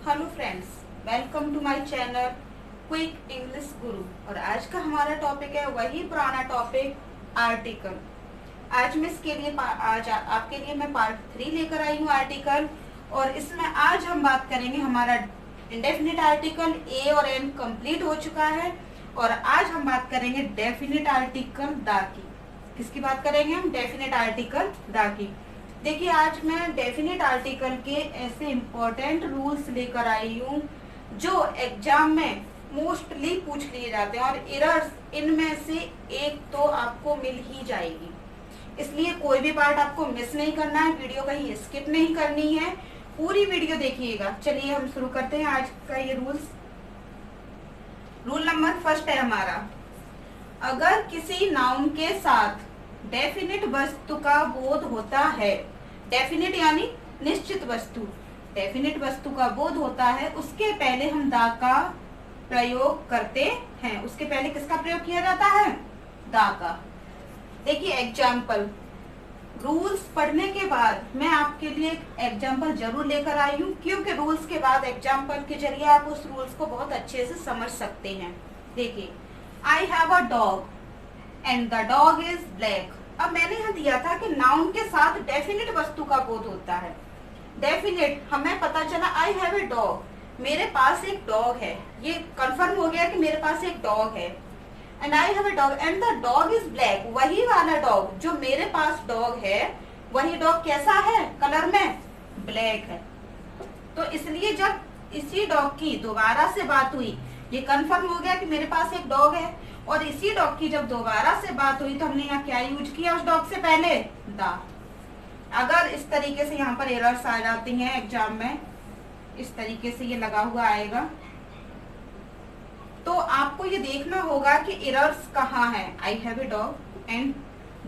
Hello friends, welcome to my channel quick English guru. और आज का हमारा टॉपिक है वही पुराना टॉपिक आर्टिकल। आज मैं इसके लिए आज आपके लिए मैं पार्ट 3 लेकर आई हूँ आर्टिकल। और इसमें आज हम बात करेंगे, हमारा इंडेफिनिट आर्टिकल ए और एन कंप्लीट हो चुका है। और आज हम बात करेंगे डेफिनिट आर्टिकल द की। किसकी बात करेंगे हम? Definite article the key. देखिए, आज मैं डेफिनेट आर्टिकल के ऐसे इम्पोर्टेंट रूल्स लेकर आई हूँ जो एग्जाम में मोस्टली पूछ लिए जाते हैं, और एरर्स इनमें से एक तो आपको मिल ही जाएगी। इसलिए कोई भी पार्ट आपको मिस नहीं करना है, वीडियो कहीं स्किप नहीं करनी है, पूरी वीडियो देखिएगा। चलिए हम शुरू करते हैं आज का ये रूल्स। रूल नंबर फर्स्ट है हमारा, अगर किसी नाउन के साथ डेफिनिट वस्तु का बोध होता है, डेफिनिट यानी निश्चित वस्तु, डेफिनिट वस्तु का बोध होता है, उसके पहले हम द का प्रयोग करते हैं। उसके पहले किसका प्रयोग किया जाता है? द का। देखिए एग्जाम्पल, रूल्स पढ़ने के बाद मैं आपके लिए एक एग्जाम्पल जरूर लेकर आई हूँ, क्योंकि रूल्स के बाद एग्जाम्पल के जरिए आप उस रूल्स को बहुत अच्छे से समझ सकते हैं। देखिए, I have a dog and the dog is black. अब मैंने यहाँ दिया था कि नाउन के साथ डेफिनिट वस्तु का बोध होता है। डेफिनिट, हमें पता चला आई हैव ए डॉग, मेरे पास एक डॉग है, ये कंफर्म हो गया कि मेरे पास एक डॉग है। And I have a dog and the dog is black, वही वाला डॉग जो मेरे पास डॉग है, वही डॉग कैसा है? कलर में ब्लैक है। तो इसलिए जब इसी डॉग की दोबारा से बात हुई, ये कंफर्म हो गया कि मेरे पास एक डॉग है। और इसी डॉग की जब दोबारा से बात हुई तो हमने यहाँ क्या यूज किया उस डॉग से पहले? द। अगर इस तरीके से यहाँ पर एरर्स आ जाती हैं एग्जाम में, इस तरीके से ये लगा हुआ आएगा, तो आपको ये देखना होगा कि एरर्स कहाँ है। I have a dog and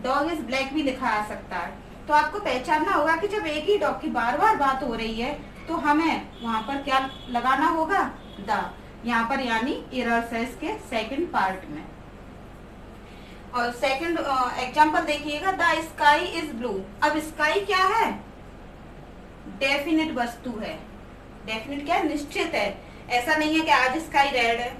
dog is black भी लिखा आ सकता है। तो आपको पहचानना होगा कि जब एक ही डॉग की बार बार बात हो रही है तो हमें वहां पर क्या लगाना होगा? द। यहाँ पर यानी एरर्स है इसके सेकंड पार्ट में। और सेकंड एग्जांपल देखिएगा, द स्काई इज ब्लू। अब स्काई क्या है? डेफिनिट वस्तु है। डेफिनिट क्या है? निश्चित है। ऐसा नहीं है कि आज स्काई रेड है,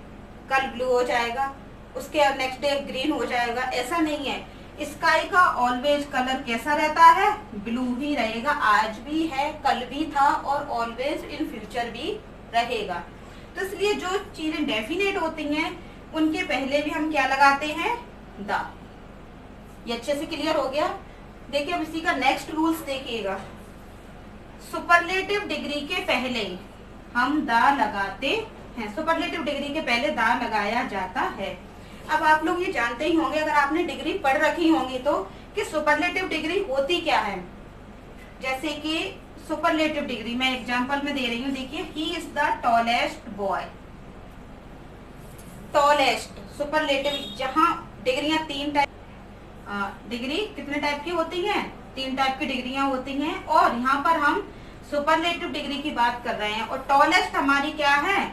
कल ब्लू हो जाएगा, उसके नेक्स्ट डे ग्रीन हो जाएगा, ऐसा नहीं है। स्काई का ऑलवेज कलर कैसा रहता है? ब्लू ही रहेगा। आज भी है, कल भी था, और ऑलवेज इन फ्यूचर भी रहेगा। तो इसलिए जो चीजें डेफिनेट होती हैं उनके पहले भी हम क्या लगाते हैं? द। ये अच्छे से क्लियर हो गया। देखिए अब इसी का नेक्स्ट रूल्स देखिएगा, सुपरलेटिव डिग्री के पहले हम द लगाते हैं। सुपरलेटिव डिग्री के पहले द लगाया जाता है। अब आप लोग ये जानते ही होंगे, अगर आपने डिग्री पढ़ रखी होंगी तो, कि सुपरलेटिव डिग्री होती क्या है। जैसे कि सुपरलेटिव डिग्री मैं एग्जांपल में दे रही हूँ। देखिए, ही is the tallest boy. Tallest superlative, जहाँ डिग्रियां तीन टाइप, डिग्री कितने टाइप की होती हैं? 3 टाइप की डिग्रियां होती हैं। और यहाँ पर हम सुपरलेटिव डिग्री की बात कर रहे हैं। और टॉलेस्ट हमारी क्या है?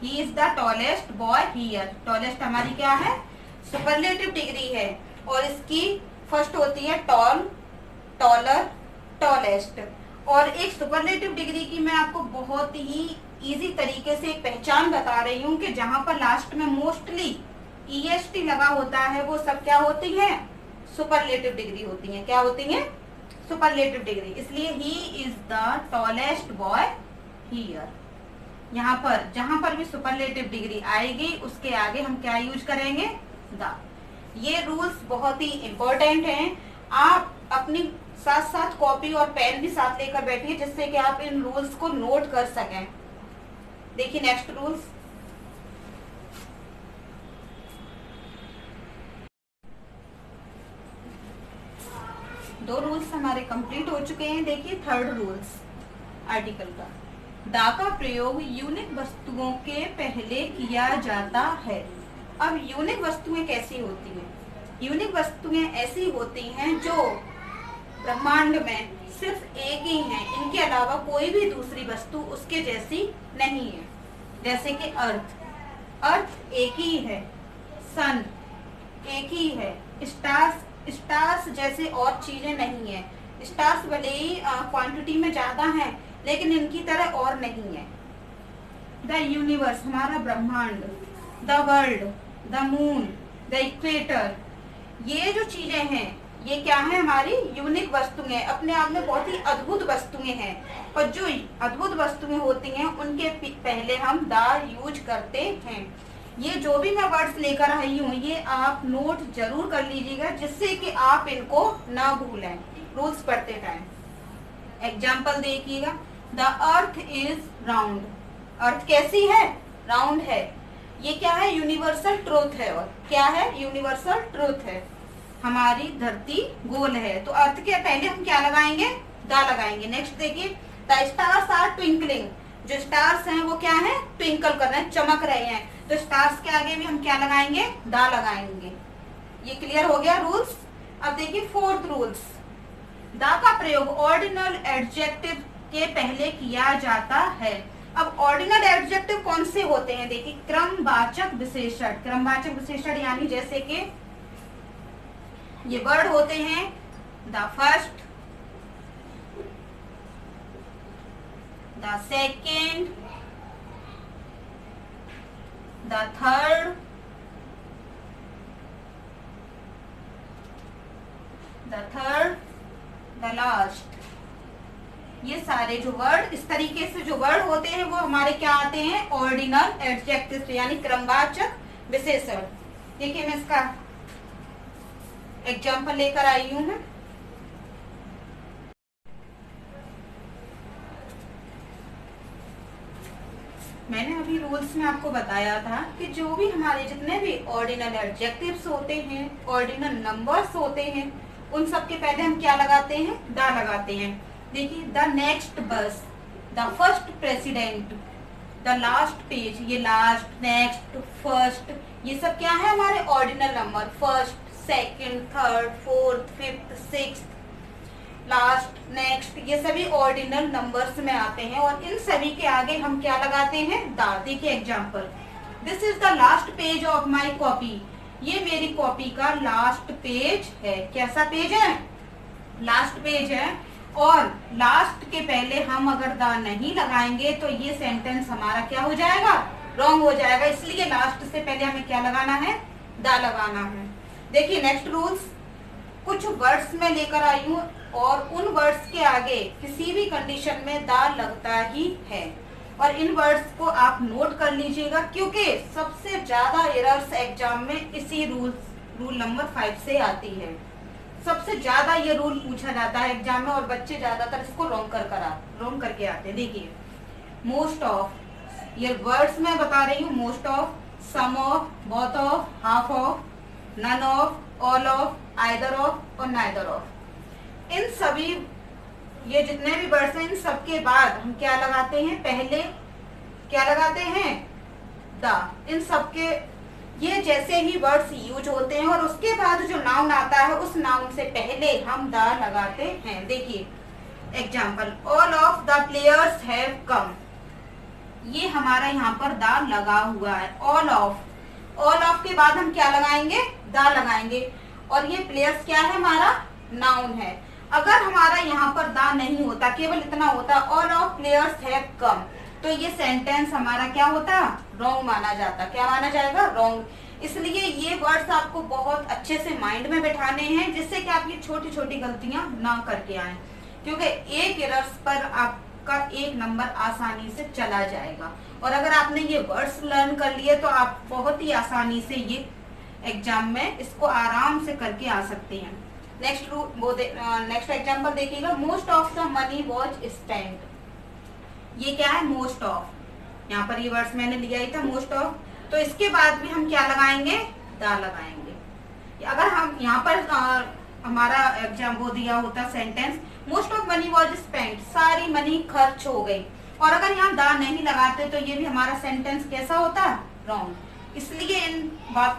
ही is the tallest boy here. Tallest हमारी क्या है? सुपरलेटिव डिग्री है। और इसकी फर्स्ट होती है टॉल, टॉलर, टॉलेस्ट। और एक सुपरलेटिव डिग्री की मैं आपको बहुत ही इजी तरीके से एक पहचान बता रही हूँ कि जहां पर लास्ट में मोस्टली EST लगा होता है, वो सब क्या होती है? सुपरलेटिव डिग्री होती हैं। क्या होती हैं? Superlative degree. इसलिए he is the tallest boy here. यहाँ पर जहां पर भी सुपरलेटिव डिग्री आएगी उसके आगे हम क्या यूज करेंगे? द। ये रूल्स बहुत ही इंपॉर्टेंट हैं। आप अपनी साथ साथ कॉपी और पेन भी साथ लेकर बैठिए, जिससे कि आप इन रूल्स को नोट कर सकें। देखिए नेक्स्ट रूल्स, दो रूल्स हमारे कंप्लीट हो चुके हैं। देखिए थर्ड रूल्स आर्टिकल का, द का प्रयोग यूनिक वस्तुओं के पहले किया जाता है। अब यूनिक वस्तुएं कैसी होती हैं? यूनिक वस्तुएं ऐसी होती हैं जो ब्रह्मांड में सिर्फ एक ही है, इनके अलावा कोई भी दूसरी वस्तु उसके जैसी नहीं है। जैसे कि अर्थ, अर्थ एक ही है, सन एक ही है, स्टार्स, स्टार्स जैसे और चीजें नहीं है। स्टार्स भले ही क्वांटिटी में ज्यादा हैं, लेकिन इनकी तरह और नहीं है। द यूनिवर्स हमारा ब्रह्मांड, the world, the moon, the equator, ये जो चीजें हैं ये क्या है, हमारी यूनिक वस्तुएं, अपने आप में बहुत ही अद्भुत वस्तुएं हैं। और जो अद्भुत वस्तुएं होती हैं उनके पहले हम द यूज करते हैं। ये जो भी मैं वर्ड्स लेकर आई हूँ ये आप नोट जरूर कर लीजिएगा, जिससे कि आप इनको ना भूलें रूल्स पढ़ते टाइम। एग्जाम्पल देखिएगा, द अर्थ इज राउंड, अर्थ कैसी है, राउंड है। ये क्या है, यूनिवर्सल ट्रूथ है। और क्या है, यूनिवर्सल ट्रूथ है। हमारी धरती गोल है, तो अर्थ के पहले हम क्या लगाएंगे, द लगाएंगे। नेक्स्ट देखिए, द स्टार्स आर ट्विंकलिंग, जो स्टार्स हैं वो क्या है, ट्विंकल कर रहे हैं, चमक रहे हैं, तो स्टार्स के आगे भी हम क्या लगाएंगे, द लगाएंगे। ये क्लियर हो गया रूल्स। अब देखिए फोर्थ रूल्स, द का प्रयोग ऑर्डिनल एडजेक्टिव के पहले किया जाता है। अब ऑर्डिनल एडजेक्टिव कौन से होते हैं, देखिए क्रमवाचक विशेषण। क्रमवाचक विशेषण यानी जैसे कि ये वर्ड होते हैं the first, the second, the third, the last. ये सारे जो वर्ड इस तरीके से जो वर्ड होते हैं वो हमारे क्या आते हैं, ऑर्डिनल एडजेक्टिव यानी क्रमवाचक विशेषण। देखिए मैं इसका एग्जाम्पल लेकर आई हूं मैं। मैंने अभी रूल्स में आपको बताया था कि जो भी हमारे जितने भी ऑर्डिनल एडजेक्टिव्स होते हैं, ऑर्डिनल नंबर्स होते हैं, उन सब के पहले हम क्या लगाते हैं, द लगाते हैं। देखिए द नेक्स्ट बस, the first president, the last page, ये लास्ट, नेक्स्ट, फर्स्ट, ये सब क्या है हमारे ordinal number. First, second, third, fourth, fifth, sixth, last, next, ये सभी ऑर्डिनल नंबर्स में आते हैं। और इन सभी के आगे हम क्या लगाते हैं, द। देखिए example, this is the last page of my copy, ये मेरी कॉपी का लास्ट पेज है। कैसा पेज है, लास्ट पेज है। और लास्ट के पहले हम अगर द नहीं लगाएंगे तो ये सेंटेंस हमारा क्या हो जाएगा, रॉन्ग हो जाएगा। इसलिए लास्ट से पहले हमें क्या लगाना है, द लगाना है। देखिए नेक्स्ट रूल्स, कुछ वर्ड्स में लेकर आई हूँ और उन वर्ड्स के आगे किसी भी कंडीशन में द लगता ही है। और इन वर्ड्स को आप नोट कर लीजिएगा, क्योंकि सबसे ज्यादा एरर्स एग्जाम में इसी रूल नंबर 5 से आती है। सबसे ज्यादा ये रूल पूछा जाता है एग्जाम में और बच्चे ज्यादातर इसको रॉन्ग रॉन्ग करके आते हैं। देखिए मोस्ट ऑफ, ये वर्ड्स मैं बता रही हूँ, most of, some of, both of, half of, none of, all of, either of और नाइदर ऑफ। इन सभी ये जितने भी वर्ड्स हैं इन सबके बाद हम क्या लगाते हैं, पहले क्या लगाते हैं, द। इन सबके ये जैसे ही वर्ड्स यूज होते हैं और उसके बाद जो नाउन आता है उस नाउन से पहले हम द लगाते हैं। देखिए example, all of the players have come, ये हमारा यहाँ पर द लगा हुआ है। ऑल ऑफ, ऑल ऑफ के बाद हम क्या लगाएंगे, द लगाएंगे। और ये प्लेयर्स क्या है, हमारा नाउन है। अगर हमारा यहाँ पर द नहीं होता, केवल इतना होता all of players have come, तो ये सेंटेंस हमारा क्या होता, रॉन्ग माना जाता। क्या माना जाएगा, रॉन्ग। इसलिए ये वर्ड्स आपको बहुत अच्छे से माइंड में बैठाने हैं, जिससे कि आप ये छोटी छोटी गलतियां ना करके आए, क्योंकि एक एरर्स पर आपका एक नंबर आसानी से चला जाएगा। और अगर आपने ये वर्ड्स लर्न कर लिए तो आप बहुत ही आसानी से ये एग्जाम में इसको आराम से करके आ सकते हैं। नेक्स्ट एग्जाम्पल देखिएगा, most of the money was spent, ये क्या है, मोस्ट ऑफ। यहाँ पर ये वर्ड्स मैंने लिया ही था, मोस्ट ऑफ। तो इसके बाद भी हम क्या लगाएंगे, द लगाएंगे। अगर हम यहाँ पर हमारा एग्जाम वो दिया होता sentence, most of money was spent, सारी मनी खर्च हो गई, और अगर यहाँ द नहीं लगाते तो ये भी हमारा सेंटेंस कैसा होता, रॉन्ग। इसलिए इन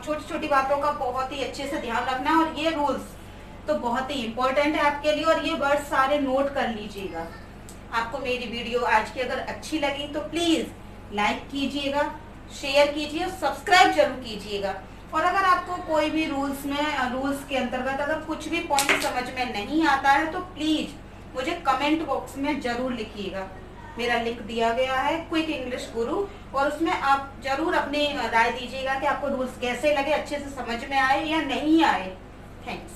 छोटी छोटी बातों का बहुत ही अच्छे से ध्यान रखना है। और ये रूल्स तो बहुत ही इम्पोर्टेंट है आपके लिए, और ये वर्ड सारे नोट कर लीजिएगा। आपको मेरी वीडियो आज की अगर अच्छी लगी तो प्लीज लाइक कीजिएगा, शेयर कीजिए और सब्सक्राइब जरूर कीजिएगा। और अगर आपको कोई भी रूल्स के अंतर्गत अगर कुछ भी पॉइंट समझ में नहीं आता है तो प्लीज मुझे कमेंट बॉक्स में जरूर लिखिएगा। मेरा लिंक दिया गया है क्विक इंग्लिश गुरु, और उसमें आप जरूर अपनी राय दीजिएगा कि आपको रूल्स कैसे लगे, अच्छे से समझ में आए या नहीं आए। थैंक्स।